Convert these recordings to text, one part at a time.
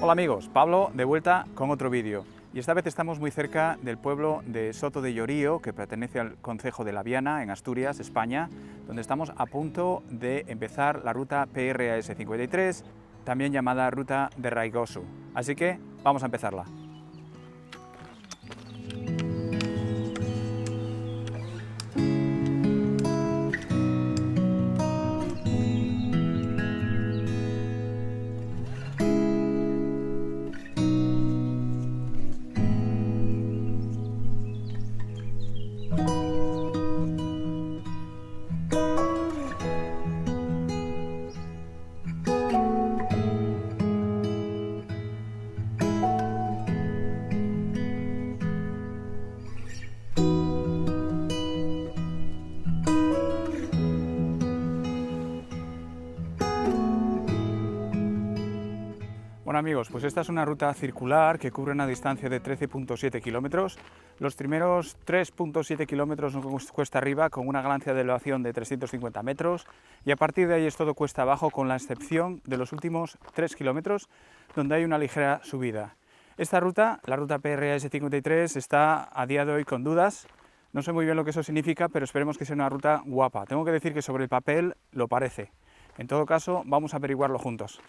Hola amigos, Pablo de vuelta con otro vídeo. Y esta vez estamos muy cerca del pueblo de Soto de Llorío, que pertenece al concejo de Laviana, en Asturias, España, donde estamos a punto de empezar la ruta PRAS 53, también llamada Ruta de Raigosu. Así que vamos a empezarla. Bueno amigos, pues esta es una ruta circular que cubre una distancia de 13,7 kilómetros. Los primeros 3,7 kilómetros son cuesta arriba con una ganancia de elevación de 350 metros y a partir de ahí es todo cuesta abajo con la excepción de los últimos 3 kilómetros donde hay una ligera subida. Esta ruta, la ruta PRAS 53, está a día de hoy con dudas. No sé muy bien lo que eso significa, pero esperemos que sea una ruta guapa. Tengo que decir que sobre el papel lo parece. En todo caso, vamos a averiguarlo juntos.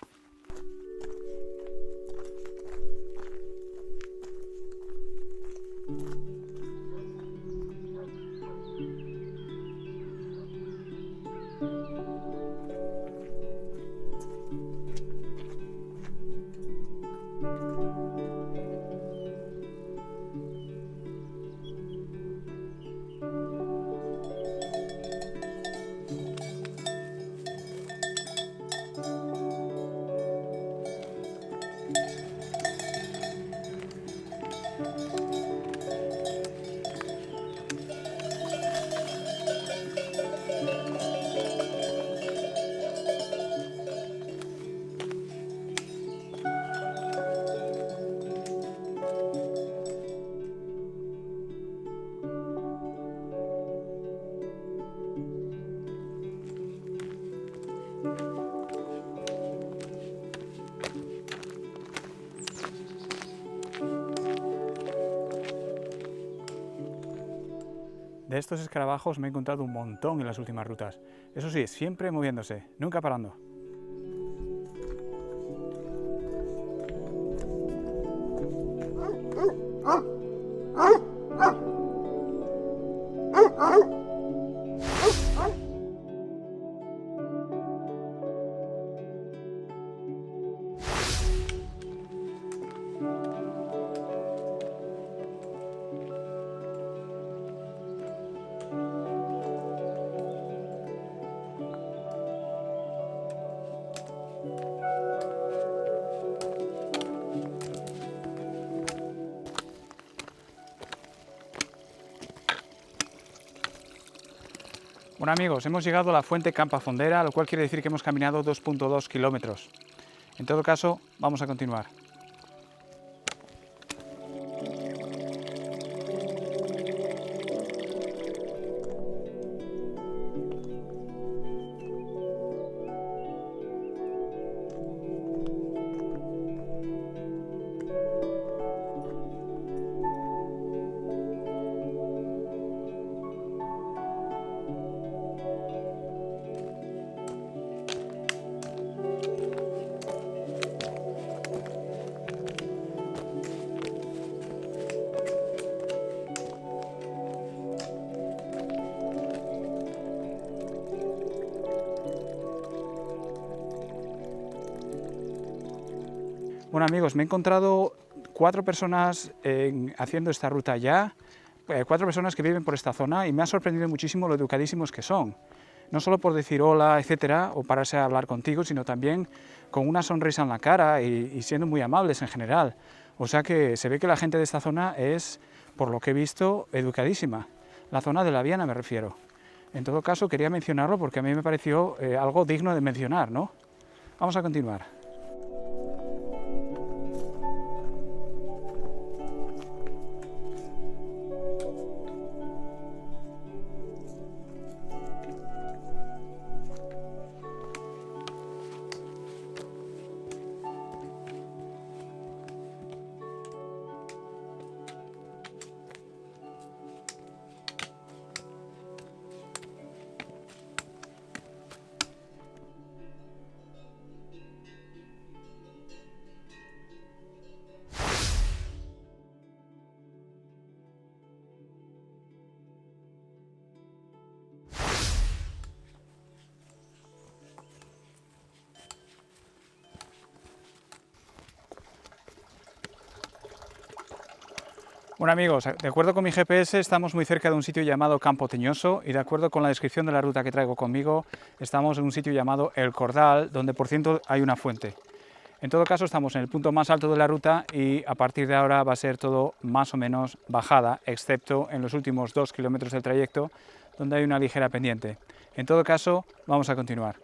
De estos escarabajos me he encontrado un montón en las últimas rutas. Eso sí, siempre moviéndose, nunca parando. Bueno amigos, hemos llegado a la fuente Campa Fondera, lo cual quiere decir que hemos caminado 2,2 kilómetros. En todo caso, vamos a continuar. Bueno amigos, me he encontrado 4 personas haciendo esta ruta ya, 4 personas que viven por esta zona y me ha sorprendido muchísimo lo educadísimos que son. No solo por decir hola, etcétera, o pararse a hablar contigo, sino también con una sonrisa en la cara y siendo muy amables en general. O sea que se ve que la gente de esta zona es, por lo que he visto, educadísima. La zona de Laviana me refiero. En todo caso, quería mencionarlo porque a mí me pareció algo digno de mencionar, ¿no? Vamos a continuar. Bueno amigos, de acuerdo con mi GPS estamos muy cerca de un sitio llamado Campo Teñoso y de acuerdo con la descripción de la ruta que traigo conmigo estamos en un sitio llamado El Cordal, donde por cierto hay una fuente. En todo caso estamos en el punto más alto de la ruta y a partir de ahora va a ser todo más o menos bajada, excepto en los últimos 2 kilómetros del trayecto donde hay una ligera pendiente. En todo caso vamos a continuar.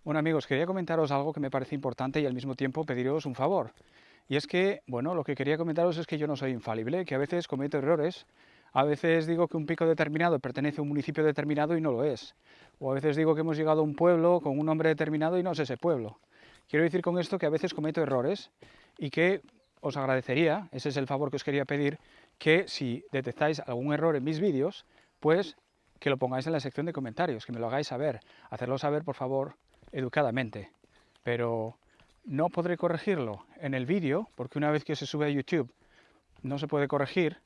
Bueno amigos, quería comentaros algo que me parece importante y al mismo tiempo pediros un favor. Y es que, bueno, lo que quería comentaros es que yo no soy infalible, que a veces cometo errores, a veces digo que un pico determinado pertenece a un municipio determinado y no lo es. O a veces digo que hemos llegado a un pueblo con un nombre determinado y no es ese pueblo. Quiero decir con esto que a veces cometo errores y que os agradecería, ese es el favor que os quería pedir, que si detectáis algún error en mis vídeos, pues que lo pongáis en la sección de comentarios, que me lo hagáis saber. Hacerlo saber, por favor, educadamente, pero no podré corregirlo en el vídeo, porque una vez que se sube a YouTube no se puede corregir,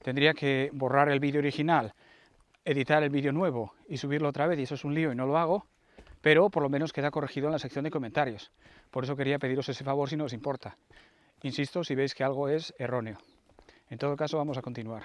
tendría que borrar el vídeo original, editar el vídeo nuevo y subirlo otra vez, y eso es un lío y no lo hago, pero por lo menos queda corregido en la sección de comentarios. Por eso quería pediros ese favor si no os importa. Insisto, si veis que algo es erróneo. En todo caso, vamos a continuar.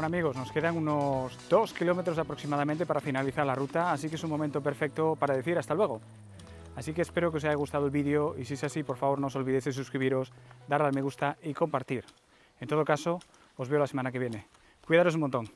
amigos, nos quedan unos 2 kilómetros aproximadamente para finalizar la ruta, así que es un momento perfecto para decir hasta luego. Así que espero que os haya gustado el vídeo y si es así, por favor no os olvidéis de suscribiros, darle al me gusta y compartir. En todo caso, os veo la semana que viene. Cuidaros un montón.